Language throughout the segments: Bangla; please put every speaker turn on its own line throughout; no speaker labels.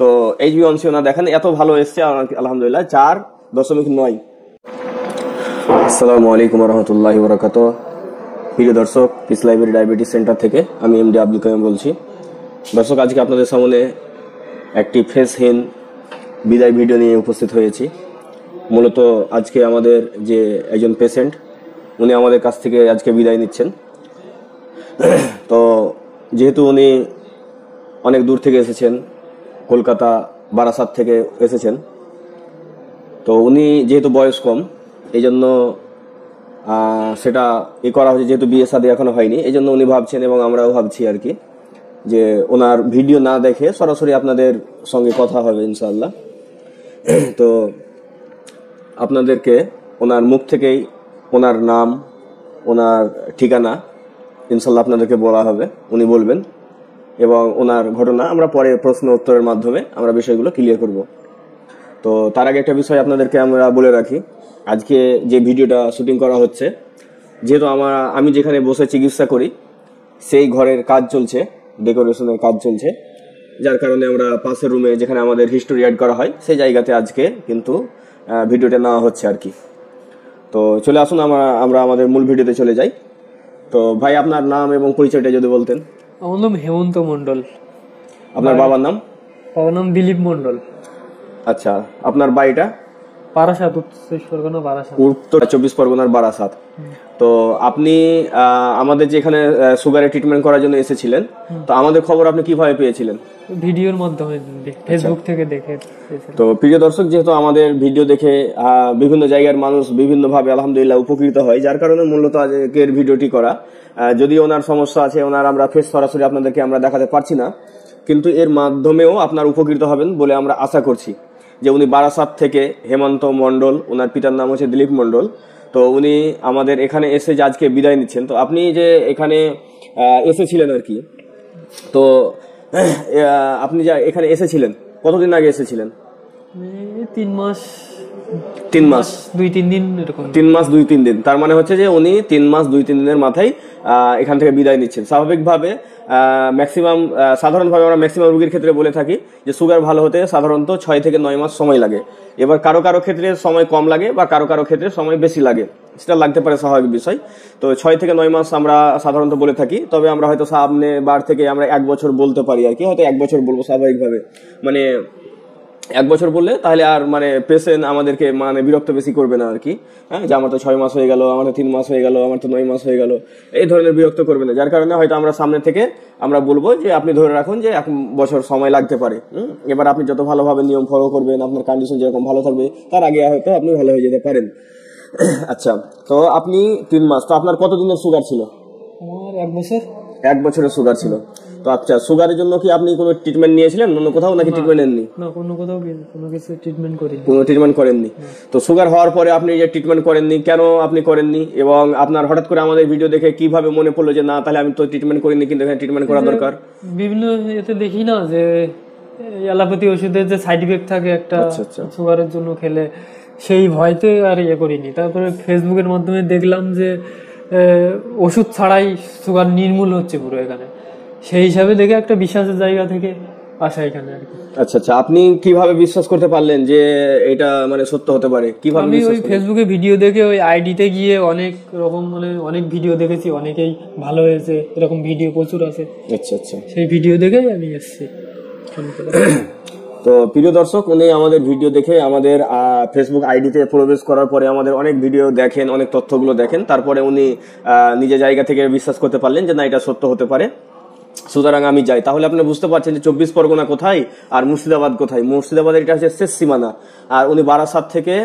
তো HbA1c ওনার দেখেন এত ভালো এসছে আলহামদুলিল্লাহ 4.9। আসসালামু আলাইকুম রহমতুল্লাহি ওয়া বারাকাতুহু। প্রিয় দর্শক, পিস লাইব্রেরি ডায়াবেটিস সেন্টার থেকে আমি এমডি আব্দুল কাইম বলছি। দর্শক, আজকে আপনাদের সামনে একটি ফেসহীন বিদায় ভিডিও নিয়ে উপস্থিত হয়েছি। মূলত আজকে আমাদের যে একজন পেশেন্ট, উনি আমাদের কাছ থেকে আজকে বিদায় নিচ্ছেন। তো যেহেতু উনি অনেক দূর থেকে এসেছেন, কলকাতা বারাসাত থেকে এসেছেন, তো উনি যেহেতু বয়স কম, এই জন্য সেটা করা হয়েছে। যেহেতু বিয়ে শাদী এখনো হয়নি, এই জন্য উনি ভাবছেন এবং আমরাও ভাবছি আর কি, যে ওনার ভিডিও না দেখে সরাসরি আপনাদের সঙ্গে কথা হবে ইনশাআল্লাহ। তো আপনাদেরকে ওনার মুখ থেকেই ওনার নাম, ওনার ঠিকানা ইনশাআল্লাহ আপনাদেরকে বলা হবে, উনি বলবেন, এবং ওনার ঘটনা আমরা পরে প্রশ্ন উত্তরের মাধ্যমে আমরা বিষয়গুলো ক্লিয়ার করব। তো তার আগে একটা বিষয় আপনাদেরকে আমরা বলে রাখি, আজকে যে ভিডিওটা শুটিং করা হচ্ছে, যেহেতু আমি যেখানে বসে চিকিৎসা করি সেই ঘরের কাজ চলছে, ডেকোরেশনের কাজ চলছে, যার কারণে আমরা পাশের রুমে যেখানে আমাদের হিস্টোরি অ্যাড করা হয় সেই জায়গাতে আজকে কিন্তু ভিডিওটা নেওয়া হচ্ছে আর কি। তো চলে আসুন আমরা আমাদের মূল ভিডিওতে চলে যাই। তো ভাই, আপনার নাম এবং পরিচয়টা যদি বলতেন।
আমার নাম হেমন্ত মন্ডল।
আপনার বাবার নাম?
বাবার নাম দিলীপ মন্ডল।
আচ্ছা, আপনার বাড়িটা?
বারাসাত, উত্তর 24 পরগনার বারাসাত।
তো আপনি আমাদের যে এখানে সুগারের ট্রিটমেন্ট করার জন্য এসেছিলেন, তো আমাদের খবর আপনি কিভাবে পেয়েছিলেন?
ভিডিওর মাধ্যমে, ফেসবুক থেকে দেখে।
তো প্রিয় দর্শক, যেহেতু আমাদের ভিডিও দেখে বিভিন্ন জায়গার মানুষ বিভিন্ন ভাবে আলহামদুলিল্লাহ উপকৃত হয়, যার কারণে মূলত আজকের ভিডিওটি করা। যদি ওনার সমস্যা আছে, আমরা ফেস সরাসরি আপনাদেরকে আমরা দেখাতে পারছি না, কিন্তু এর মাধ্যমেও আপনার উপকৃত হবেন বলে আমরা আশা করছি। যে উনি বারাসাত থেকে হেমন্ত মন্ডল, ওনার পিতার নাম হচ্ছে দিলীপ মন্ডল। তো উনি আমাদের এখানে এসে যে আজকে বিদায় নিচ্ছেন। তো আপনি যে এখানে এসেছিলেন আর কি, তো আপনি যা এখানে এসেছিলেন কতদিন আগে এসেছিলেন?
3 মাস 2-3 দিন এরকম।
3 মাস 2-3 দিন, তার মানে হচ্ছে যে উনি 3 মাস 2-3 দিনের মাথায় এখান থেকে বিদায় নিচ্ছেন। স্বাভাবিকভাবে সাধারণভাবে আমরা ম্যাক্সিমাম রোগীর ক্ষেত্রে বলে থাকি যে সুগার ভালো হতে সাধারণত 6 থেকে 9 মাস সময় লাগে। এবার কারো কারো ক্ষেত্রে সময় কম লাগে বা কারো কারো ক্ষেত্রে সময় বেশি লাগে, সেটা লাগতে পারে, স্বাভাবিক বিষয়। তো 6 থেকে 9 মাস আমরা সাধারণত বলে থাকি, তবে আমরা হয়তো সামনে বার থেকে আমরা 1 বছর বলতে পারি আর কি, হয়তো 1 বছর বলবো স্বাভাবিকভাবে। মানে 1 বছর বললে তাহলে আর মানে পেশেন্ট আমাদেরকে মানে বিরক্ত বেশি করবে না আর কি। হ্যাঁ, যে আমার তো 6 মাস হয়ে গেল, আমার তো 3 মাস হয়ে গেল, আমার তো 9 মাস হয়ে গেল, এই ধরনের বিরক্ত করবে না। যার কারণে হয়তো আমরা সামনে থেকে আমরা বলবো যে আপনি ধরে রাখুন যে 1 বছর সময় লাগতে পারে। এবার আপনি যত ভালোভাবে নিয়ম ফলো করবেন, আপনার কন্ডিশন যেরকম ভালো থাকবে, তার আগে হয়তো আপনি ভালো হয়ে যেতে পারেন। আচ্ছা, তো আপনি 3 মাস, তো আপনার কতদিনের সুগার ছিল?
আমার 1 বছর।
1 বছরের সুগার ছিল। তো আচ্ছা, সুগারের জন্য কি আপনি কোনো ট্রিটমেন্ট নিয়েছিলেন অন্য কোথাও, নাকি ট্রিটমেন্ট নেননি?
না, কোনো কোথাও কোনো কিছু ট্রিটমেন্ট করিনি।
কোনো ট্রিটমেন্ট করেননি? তো সুগার হওয়ার পরে আপনি যে ট্রিটমেন্ট করেননি, কেন আপনি করেননি? এবং আপনার হঠাৎ করে আমাদের ভিডিও দেখে কিভাবে মনে পড়লো যে না, তাহলে আমি তো ট্রিটমেন্ট করিনি, কিন্তু এখানে ট্রিটমেন্ট করা দরকার?
বিভিন্ন এতে দেখি না যে অ্যালোপ্যাথি ওষুধের যে সাইড ইফেক্ট থাকে একটা সুগারের জন্য খেলে, সেই ভয়তে আর করিনি। তারপরে ফেসবুকের মাধ্যমে দেখলাম যে ওষুধ ছাড়াই সুগার নির্মূল হচ্ছে পুরো এখানে, সেই হিসাবে দেখে একটা বিশ্বাসের জায়গা থেকে আসা এখানে আর কি।
আচ্ছা আচ্ছা, আপনি কিভাবে বিশ্বাস করতে পারলেন যে এটা মানে সত্য হতে পারে? কিভাবে?
আমি ওই ফেসবুকে ভিডিও দেখে ওই আইডিতে গিয়ে অনেক রকম মানে অনেক ভিডিও দেখেছি, অনেকেই ভালো হয়েছে, এরকম ভিডিও প্রচুর আছে।
আচ্ছা আচ্ছা,
সেই ভিডিও দেখেই আমি এসেছি।
তো প্রিয় দর্শক, উনি আমাদের ভিডিও দেখে আমাদের ফেসবুক আইডিতে প্রবেশ করার পরে আমাদের অনেক ভিডিও দেখেন, অনেক তথ্যগুলো দেখেন, তারপরে উনি নিজের জায়গা থেকে বিশ্বাস করতে পারলেন যে না, এটা সত্য হতে পারে, সুতরাং আমি যাই। তাহলে আপনি বুঝতে পারছেন যে 24 পরগনা কোথায় আর মুর্শিদাবাদ কোথায়। মুর্শিদাবাদের এটা হচ্ছে শেষ সীমানা। আর উনি বারাসাত থেকে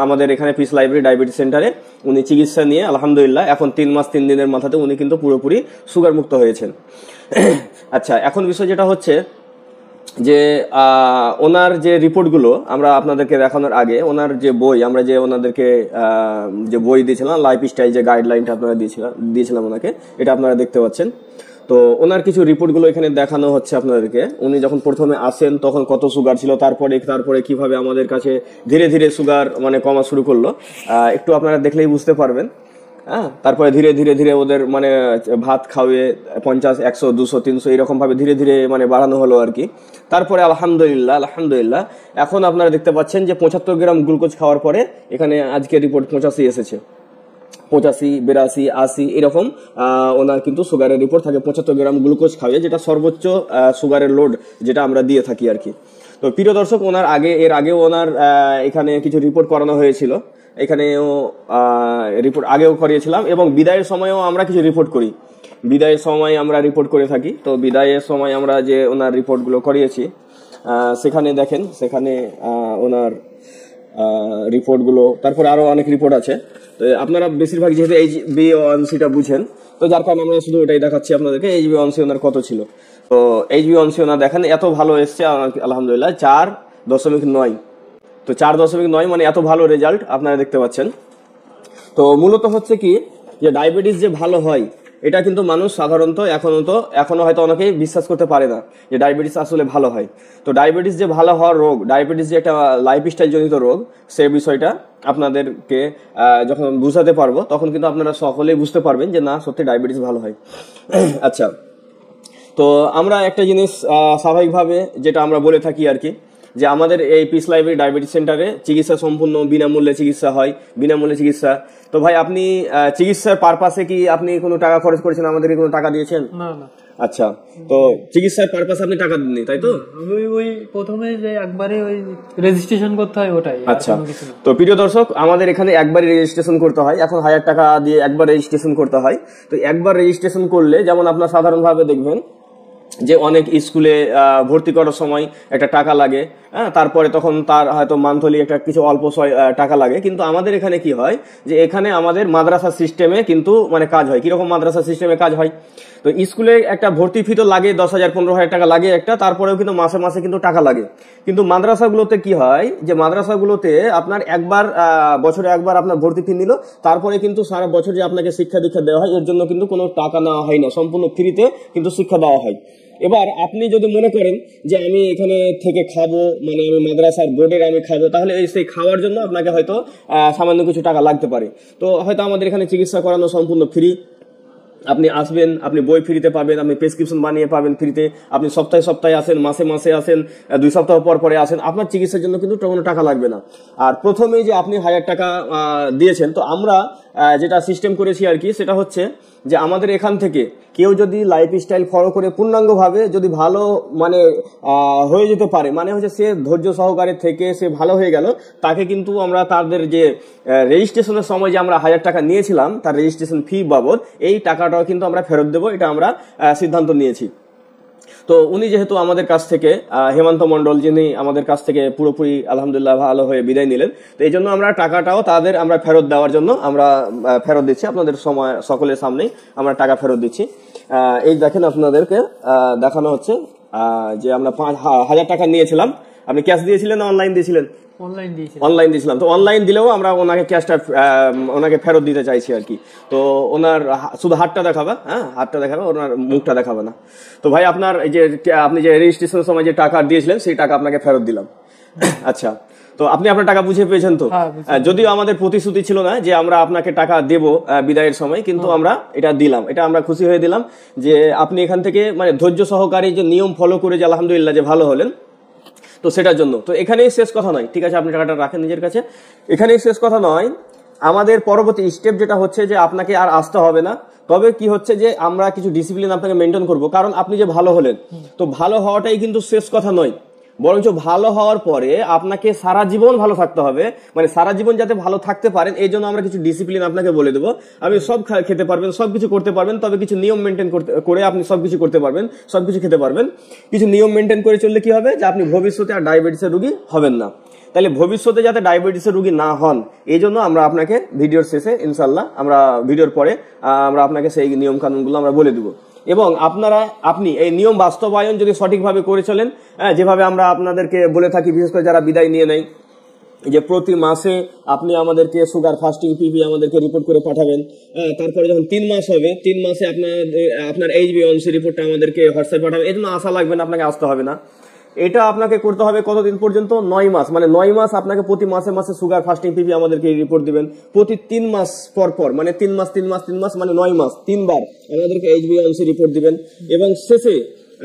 আমাদের এখানে পিস লাইব্রেরি ডায়াবেটিস সেন্টারে উনি চিকিৎসা নিয়ে আলহামদুলিল্লাহ এখন 3 মাস 3 দিনের মাথাতে উনি কিন্তু পুরোপুরি সুগার মুক্ত হয়েছেন। আচ্ছা, এখন বিষয় যেটা হচ্ছে যে ওনার যে রিপোর্টগুলো আমরা আপনাদেরকে দেখানোর আগে, ওনার যে বই আমরা যে ওনাদেরকে যে বই দিয়েছিলাম, লাইফস্টাইল যে গাইডলাইনটা আপনারা দিয়েছিলাম ওনাকে, এটা আপনারা দেখতে পাচ্ছেন। তো ওনার কিছু রিপোর্টগুলো এখানে দেখানো হচ্ছে আপনাদেরকে। উনি যখন প্রথমে আসেন তখন কত সুগার ছিল, তারপরে কিভাবে আমাদের কাছে ধীরে ধীরে সুগার মানে কমা শুরু করলো, একটু আপনারা দেখলেই বুঝতে পারবেন। হ্যাঁ, তারপরে ধীরে ধীরে ধীরে ওদের মানে ভাত খাওয়িয়ে 50, 100, 200, 300 এরকম ভাবে ধীরে ধীরে মানে বাড়ানো হলো আর কি। তারপরে আলহামদুলিল্লাহ এখন আপনারা দেখতে পাচ্ছেন যে 75 গ্রাম গ্লুকোজ খাওয়ার পরে এখানে আজকে রিপোর্ট 85 এসেছে। 85, 82, 80 এরকম ওনার কিন্তু সুগারের রিপোর্ট থাকে 75 গ্রাম গ্লুকোজ খাওয়িয়ে, যেটা সর্বোচ্চ সুগারের লোড যেটা আমরা দিয়ে থাকি আর কি। তো প্রিয় দর্শক, ওনার এর আগেও ওনার এখানে কিছু রিপোর্ট করানো হয়েছিল, এখানেও রিপোর্ট আগেও করিয়েছিলাম, এবং বিদায়ের সময়ও আমরা কিছু রিপোর্ট করি। বিদায়ের সময় আমরা রিপোর্ট করে থাকি। তো বিদায়ের সময় আমরা যে ওনার রিপোর্টগুলো করিয়েছি সেখানে দেখেন, সেখানে ওনার রিপোর্টগুলো, তারপরে আরো অনেক রিপোর্ট আছে। তো আপনারা বেশিরভাগ যেহেতু HbA1c-টা বুঝেন, তো যার কারণে আমরা শুধু ওটাই দেখাচ্ছি আপনাদেরকে। HbA1c ওনার কত ছিল, তো HbA1c ওনার দেখেন এত ভালো এসছে আলহামদুলিল্লাহ, 4.9। তো 4.9 মানে এত ভালো রেজাল্ট আপনারা দেখতে পাচ্ছেন। তো মূলত হচ্ছে কি যে ডায়াবেটিস যে ভালো হয় এটা কিন্তু মানুষ সাধারণত এখনো হয়তো অনেকেই বিশ্বাস করতে পারে না যে ডায়াবেটিস আসলে ভালো হয়। তো ডায়াবেটিস যে ভালো হওয়ার রোগ, ডায়াবেটিস যে একটা লাইফস্টাইল জনিত রোগ, সেই বিষয়টা আপনাদেরকে যখন বুঝাতে পারবো তখন কিন্তু আপনারা সকলেই বুঝতে পারবেন যে না, সত্যি ডায়াবেটিস ভালো হয়। আচ্ছা, তো আমরা একটা জিনিস স্বাভাবিকভাবে যেটা আমরা বলে থাকি আর কি, যে আমাদের এই পিস লাইব্রেরি ডায়াবেটিস সেন্টারে চিকিৎসা সম্পূর্ণ বিনামূল্যে চিকিৎসা হয়, বিনামূল্যে চিকিৎসা। তো ভাই, আপনি চিকিৎসার পারপাসে কি আপনি কোনো টাকা খরচ করেছেন, আমাদেরকে কোনো টাকা দিয়েছেন?
না না।
আচ্ছা, তো চিকিৎসার পারপাসে আপনি টাকা দেননি, তাই তো?
ওই প্রথমে যে একবারে ওই রেজিস্ট্রেশন করতে হয় ওটাই।
আচ্ছা, তো প্রিয় দর্শক, আমাদের এখানে একবারই রেজিস্ট্রেশন করতে হয়। এখন 1000 টাকা দিয়ে একবার রেজিস্ট্রেশন করতে হয়। তো একবার রেজিস্ট্রেশন করলে যেমন আপনার সাধারণভাবে দেখবেন যে অনেক স্কুলে ভর্তি করার সময় একটা টাকা লাগে, হ্যাঁ, তারপরে তখন তার হয়তো মান্থলি একটা কিছু অল্প টাকা লাগে। কিন্তু আমাদের এখানে কি হয় যে এখানে আমাদের মাদ্রাসা সিস্টেমে কিন্তু মানে কাজ হয়। কিরকম মাদ্রাসা সিস্টেমে কাজ হয়? তো স্কুলে একটা ভর্তি ফি তো লাগে 10,000, 15,000 টাকা লাগে একটা, তারপরেও কিন্তু মাসে মাসে কিন্তু টাকা লাগে। কিন্তু মাদ্রাসাগুলোতে কি হয় যে মাদ্রাসাগুলোতে আপনার একবার বছরে একবার আপনার ভর্তি ফি নিল, তারপরে কিন্তু সারা বছর যে আপনাকে শিক্ষা দীক্ষা দেওয়া হয় এর জন্য কিন্তু কোনো টাকা নেওয়া হয় না, সম্পূর্ণ ফ্রিতে কিন্তু শিক্ষা দেওয়া হয়। এবার আপনি যদি মনে করেন যে আমি এখানে থেকে খাবো, মানে আমি মাদ্রাসার বোর্ডের আমি খাবো, তাহলে সেই খাওয়ার জন্য আপনাকে হয়তো সামান্য কিছু টাকা লাগতে পারে। তো হয়তো আমাদের এখানে চিকিৎসা করানো সম্পূর্ণ ফ্রি। আপনি আসবেন, আপনি বই ফ্রিতে পাবেন, আপনি প্রেসক্রিপশন বানিয়ে পাবেন ফ্রিতে, আপনি সপ্তাহে সপ্তাহে আসেন, মাসে মাসে আসেন, 2 সপ্তাহ পর পরে আসেন, আপনার চিকিৎসার জন্য কিন্তু কোনো টাকা লাগবে না। আর প্রথমেই যে আপনি 1000 টাকা দিয়েছেন, তো আমরা যেটা সিস্টেম করেছি আর কি, সেটা হচ্ছে যে আমাদের এখান থেকে কেউ যদি লাইফস্টাইল ফলো করে পূর্ণাঙ্গভাবে যদি ভালো মানে হয়ে যেতে পারে, মানে হচ্ছে সে ধৈর্য সহকারে থেকে সে ভালো হয়ে গেল, তাকে কিন্তু আমরা তাদের যে রেজিস্ট্রেশনের সময় যে আমরা 1000 টাকা নিয়েছিলাম তার রেজিস্ট্রেশন ফি বাবদ, এই টাকাটাও কিন্তু আমরা ফেরত দেবো, এটা আমরা সিদ্ধান্ত নিয়েছি। তো উনি যেহেতু আমাদের কাছ থেকে হেমন্ত মন্ডল, যিনি আমাদের কাছ থেকে পুরোপুরি আলহামদুলিল্লাহ ভালো হয়ে বিদায় নিলেন, তো এই জন্য আমরা টাকাটাও তাদের আমরা ফেরত দেওয়ার জন্য আমরা ফেরত দিচ্ছি, আপনাদের সময় সকলের সামনেই আমরা টাকা ফেরত দিচ্ছি। এই দেখেন, আপনাদেরকে দেখানো হচ্ছে যে আমরা 5,000 টাকা নিয়েছিলাম। আপনি ক্যাশ দিয়েছিলেন না অনলাইন দিয়েছিলেন? অনলাইন দিয়েছিলাম। তো অনলান দিলেও আমরা ওনাকে ক্যাশটা ওনাকে ফেরত দিতে চাইছি আর কি। তো ওনার শুধু হাতটা দেখাবে, হ্যাঁ, হাতটা দেখাবে, ওনার মুখটা দেখাবে না। তো ভাই, আপনার এই যে আপনি যে রেজিস্ট্রেশনের সময় যে টাকা দিয়েছিলেন সেই টাকা আপনাকে ফেরত দিলাম। আচ্ছা, তো আপনি আপনার টাকা বুঝে পেয়েছেন তো? যদিও আমাদের প্রতিশ্রুতি ছিল না যে আমরা আপনাকে টাকা দেব বিদায়ের সময়, কিন্তু আমরা এটা দিলাম, এটা আমরা খুশি হয়ে দিলাম যে আপনি এখান থেকে মানে ধৈর্য সহকারে যে নিয়ম ফলো করে যে আলহামদুলিল্লাহ যে ভালো হলেন। তো সেটার জন্য তো এখানেই শেষ কথা নয়, ঠিক আছে, আপনি টাকাটা রাখেন নিজের কাছে, এখানেই শেষ কথা নয়। আমাদের পরবর্তী স্টেপ যেটা হচ্ছে যে আপনাকে আর আসতে হবে না, তবে কি হচ্ছে যে আমরা কিছু ডিসিপ্লিন আপনাকে মেনটেন করব। কারণ আপনি যে ভালো হলেন, তো ভালো হওয়াটাই কিন্তু শেষ কথা নয়, বরঞ্চ ভালো হওয়ার পরে আপনাকে সারা জীবন ভালো থাকতে হবে, মানে সারা জীবন যাতে ভালো থাকতে পারেন এই জন্য আমরা কিছু ডিসিপ্লিন আপনাকে বলে দেবো। আপনি সব খেতে পারবেন, সবকিছু করতে পারবেন, তবে কিছু নিয়ম মেনটেন করে আপনি সবকিছু করতে পারবেন, সবকিছু খেতে পারবেন। কিছু নিয়ম মেনটেন করে চললে কি হবে যে আপনি ভবিষ্যতে আর ডায়াবেটিসের রোগী হবেন না। তাহলে ভবিষ্যতে যাতে ডায়াবেটিসের রোগী না হন এই জন্য আমরা আপনাকে ভিডিওর শেষে ইনশাল্লাহ আমরা ভিডিওর পরে আমরা আপনাকে সেই নিয়ম কানুনগুলো আমরা বলে দেবো। এবং আপনি এই নিয়ম বাস্তবায়ন যদি সঠিকভাবে করে চলেন, যেভাবে আমরা আপনাদেরকে বলে থাকি, বিশেষ করে যারা বিদায় নিয়ে নেয়, যে প্রতি মাসে আপনি আমাদেরকে সুগার ফাস্টিং পিপি আমাদেরকে রিপোর্ট করে পাঠাবেন। তারপরে যখন 3 মাস হবে, 3 মাসে আপনার HbA1c রিপোর্টটা আমাদেরকে হোয়াটসঅ্যাপ পাঠাবেন। এই জন্য আসা লাগবে না, আপনাকে আসতে হবে না। এটা আপনাকে করতে হবে কতদিন পর্যন্ত? 9 মাস। মানে 9 মাস আপনাকে প্রতি মাসে মাসে সুগার ফাস্টিং পিপি আমাদেরকে রিপোর্ট দিবেন। প্রতি 3 মাস পর পর, মানে 3 মাস মানে 9 মাস 3 বার আমাদেরকে HbA1c রিপোর্ট দিবেন। এবং শেষে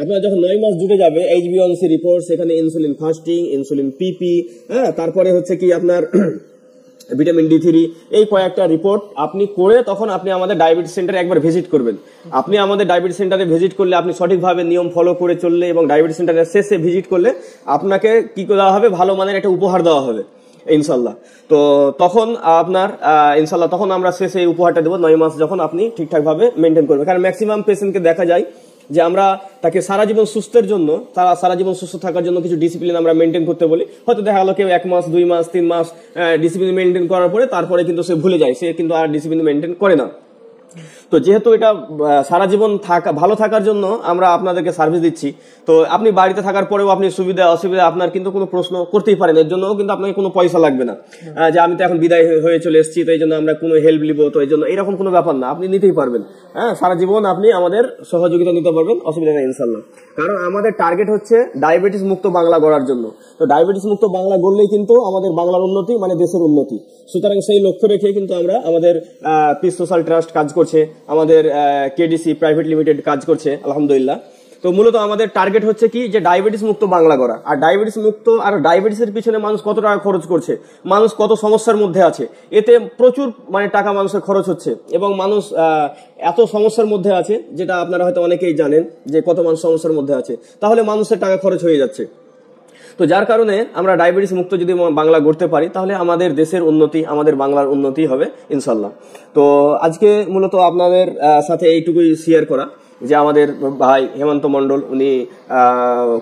আপনার যখন 9 মাস জুড়ে যাবে HbA1c রিপোর্ট, সেখানে ইনসুলিন ফাস্টিং, ইনসুলিন পিপি, হ্যাঁ, তারপরে হচ্ছে কি আপনার ভিটামিন D3, এই কয়েকটা রিপোর্ট আপনি করে তখন আপনি আমাদের ডায়াবেটিস সেন্টারে একবার ভিজিট করবেন। আপনি আমাদের ডায়াবেটিস সেন্টারে ভিজিট করলে, আপনি সঠিকভাবে নিয়ম ফলো করে চললে এবং ডায়াবেটিস সেন্টারের শেষে ভিজিট করলে আপনাকে কি দেওয়া হবে? ভালো মানের একটা উপহার দেওয়া হবে ইনশাল্লাহ। তো তখন আপনার ইনশাল্লাহ তখন আমরা শেষে এই উপহারটা দেবো 9 মাস যখন আপনি ঠিকঠাক ভাবে মেনটেন করবেন। কারণ ম্যাক্সিমাম পেশেন্টকে দেখা যায় যে আমরা তাকে সারা জীবন সুস্থের জন্য, সারা জীবন সুস্থ থাকার জন্য কিছু ডিসিপ্লিন আমরা মেনটেন করতে বলি। হয়তো দেখা গেল কেউ 1 মাস 2 মাস 3 মাস ডিসিপ্লিন মেনটেন করার পরে তারপরে কিন্তু সে ভুলে যায়, সে কিন্তু আর ডিসিপ্লিন মেনটেন করে না। তো যেহেতু এটা সারা জীবন ভালো থাকার জন্য আমরা আপনাদেরকে সার্ভিস দিচ্ছি, তো আপনি বাড়িতে থাকার পরেও আপনি সুবিধা অসুবিধা আপনার কিন্তু কোনো প্রশ্ন করতেই পারেন, এর জন্য কিন্তু আপনাকে কোনো পয়সা লাগবে না যে আমি তো এখন বিদায় হয়ে চলে এসেছি, তো এই জন্য আমরা কোনো হেল্প নিব, তো এই জন্য এরকম কোনো ব্যাপার না, আপনি নিতেই পারবেন। হ্যাঁ, সারা জীবন আপনি আমাদের সহযোগিতা নিতে পারবেন, অসুবিধা নেই ইনশাল্লাহ। কারণ আমাদের টার্গেট হচ্ছে ডায়াবেটিস মুক্ত বাংলা গড়ার জন্য। তো ডায়াবেটিস মুক্ত বাংলা গড়লেই কিন্তু আমাদের বাংলার উন্নতি, মানে দেশের উন্নতি। সুতরাং সেই লক্ষ্য রেখে কিন্তু আমরা আমাদের পিস সোশ্যাল ট্রাস্ট কাজ করছে, আমাদের কেডিসি প্রাইভেট লিমিটেড কাজ করছে আলহামদুলিল্লাহ। তো মূলত আমাদের টার্গেট হচ্ছে কি, যে ডায়াবেটিস মুক্ত বাংলা গড়া। আর ডায়াবেটিস মুক্ত, আর ডায়াবেটিসের পিছনে মানুষ কত টাকা খরচ করছে, মানুষ কত সমস্যার মধ্যে আছে, এতে প্রচুর মানে টাকা মানুষের খরচ হচ্ছে। এবং মানুষ এত সমস্যার মধ্যে আছে, যেটা আপনারা হয়তো অনেকেই জানেন যে কত মানুষ সমস্যার মধ্যে আছে, তাহলে মানুষের টাকা খরচ হয়ে যাচ্ছে। তো যার কারণে আমরা ডায়াবেটিস মুক্ত যদি বাংলা গড়তে পারি, তাহলে আমাদের দেশের উন্নতি, আমাদের বাংলার উন্নতি হবে ইনশাল্লাহ। তো আজকে মূলত আপনাদের সাথে এইটুকুই শেয়ার করা যে আমাদের ভাই হেমন্ত মন্ডল, উনি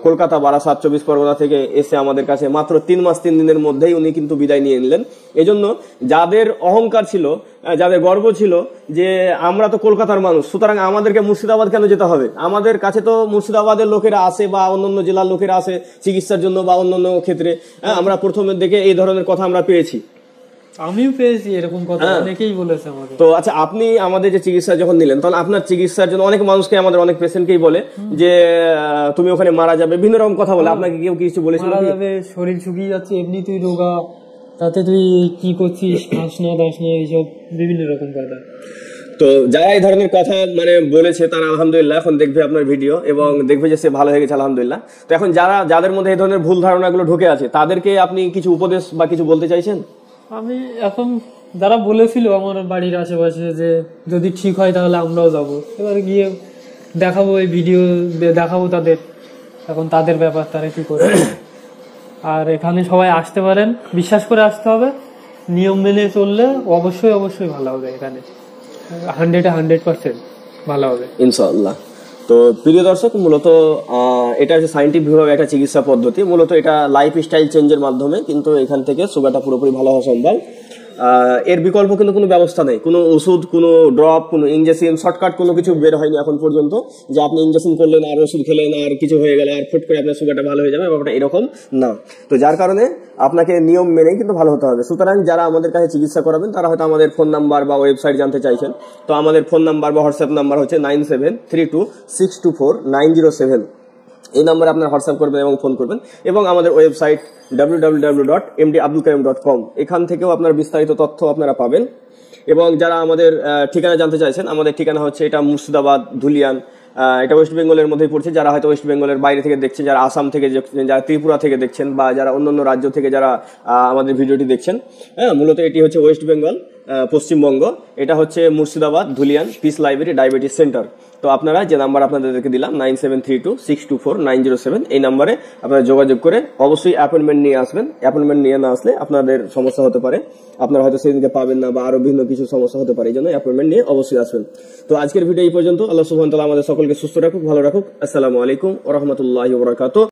কলকাতা বারাসাত 24 পরগনা থেকে এসে আমাদের কাছে মাত্র 3 মাস 3 দিনের মধ্যেই উনি কিন্তু বিদায় নিয়ে নিলেন। এজন্য যাদের অহংকার ছিল, যাদের গর্ব ছিল যে আমরা তো কলকাতার মানুষ, সুতরাং আমাদেরকে মুর্শিদাবাদ কেন যেতে হবে, আমাদের কাছে তো মুর্শিদাবাদের লোকেরা আসে বা অন্যান্য জেলার লোকেরা আসে চিকিৎসার জন্য বা অন্যান্য ক্ষেত্রে, আমরা প্রথমের দিকে এই ধরনের কথা আমরা পেয়েছি,
আমিও পেয়েছি এরকম কথা, অনেকেই বলেছে আমাকে।
তো আচ্ছা, আপনি আমাদের যে চিকিৎসা যখন নিলেন, তখন আপনার চিকিৎসার জন্য অনেক মানুষকে, আমাদের অনেক পেশেন্টকেই বলে যে তুমি ওখানে মারা যাবে, বিভিন্ন রকম কথা বলে। আপনাকে কেউ কিছু বলেছিল?
মারা যাবে, শরীর শুকিয়ে যাচ্ছে, এমনি তুই রোগা, তাতে তুই কি করছিস, খাস না দাস না, এইসব বিভিন্ন রকম কথা।
তো যারা এই ধরনের কথা মানে বলেছে, তারা আলহামদুলিল্লাহ এখন দেখবে আপনার ভিডিও এবং দেখবে যে সে ভালো হয়ে গেছে আলহামদুলিল্লাহ। তো এখন যাদের মধ্যে এই ধরনের ভুল ধারণাগুলো ঢুকে আছে, তাদেরকে আপনি কিছু উপদেশ বা কিছু বলতে চাইছেন?
আমি এখন যারা বলেছিল আমার বাড়ির আশেপাশে যে যদি ঠিক হয় তাহলে আমরাও যাব, এবার গিয়ে দেখাবো, এই ভিডিও দেখাবো তাদের, এখন তাদের ব্যাপার, তারা কি করে। আর এখানে সবাই আসতে পারেন, বিশ্বাস করে আসতে হবে, নিয়ম মেনে চললে অবশ্যই অবশ্যই ভালো হবে, এখানে 100% ভালো হবে ইনশাআল্লাহ।
তো প্রিয় দর্শক, মূলত এটা হচ্ছে সায়েন্টিফিক ভাবে একটা চিকিৎসা পদ্ধতি, মূলত এটা লাইফ স্টাইল চেঞ্জের মাধ্যমে কিন্তু এখান থেকে সুগারটা পুরোপুরি ভালো হওয়া সম্ভব। এর বিকল্প কিন্তু কোনো ব্যবস্থা নেই, কোনো ওষুধ, কোনো ড্রপ, কোনো ইনজেকশন, শর্টকাট কোনো কিছু বের হয়নি এখন পর্যন্ত যে আপনি ইনজেকশন করলেন আর ওষুধ খেলেন আর কিছু হয়ে গেলে আর ফুট করে আপনার সুগারটা ভালো হয়ে যাবে, ব্যাপারটা এরকম না। তো যার কারণে আপনাকে নিয়ম মেনেই কিন্তু ভালো হতে হবে। সুতরাং যারা আমাদের কাছে চিকিৎসা করাবেন, তারা হয়তো আমাদের ফোন নাম্বার বা ওয়েবসাইট জানতে চাইছেন, তো আমাদের ফোন নাম্বার বা হোয়াটসঅ্যাপ নাম্বার হচ্ছে 9732624907। এই নাম্বারে আপনার হোয়াটসঅ্যাপ করবেন এবং ফোন করবেন, এবং আমাদের ওয়েবসাইট www.mdabdulkarim.com, এখান থেকেও আপনার বিস্তারিত তথ্য আপনারা পাবেন। এবং যারা আমাদের ঠিকানা জানতে চাইছেন, আমাদের ঠিকানা হচ্ছে এটা মুর্শিদাবাদ, ধুলিয়ান, এটা ওয়েস্ট বেঙ্গলের মধ্যেই পড়ছে। যারা হয়তো ওয়েস্ট বেঙ্গলের বাইরে থেকে দেখছেন, যারা আসাম থেকে, যারা ত্রিপুরা থেকে দেখছেন, বা যারা অন্যান্য রাজ্য থেকে যারা আমাদের ভিডিওটি দেখছেন, হ্যাঁ, মূলত এটি হচ্ছে ওয়েস্ট বেঙ্গল, পশ্চিমবঙ্গ। এটা হচ্ছে Murshidabad, Dhulian, piece library diabetes centre. তো আপনারা যে নাম্বার আপনাদেরকে দিলাম 9732624907, এই নাম্বারে আপনারা যোগাযোগ করে অবশ্যই অ্যাপয়েন্টমেন্ট নিয়ে আসবেন। অ্যাপয়েন্টমেন্ট নিয়ে না আসলে আপনাদের সমস্যা হতে পারে, আপনারা হয়তো সেদিনকে পাবেন না বা আরো ভিন্ন কিছু সমস্যা হতে পারে, এই জন্য অ্যাপয়েন্টমেন্ট নিয়ে অবশ্যই আসবেন। তো আজকের ভিডিও এই পর্যন্ত। আল্লাহ সুবহানাহু ওয়া তাআলা আমাদের সকলকে সুস্থ রাখুক, ভালো রাখুক। আসসালামু আলাইকুম ওয়া রাহমাতুল্লাহি ওয়া বারাকাতুহু।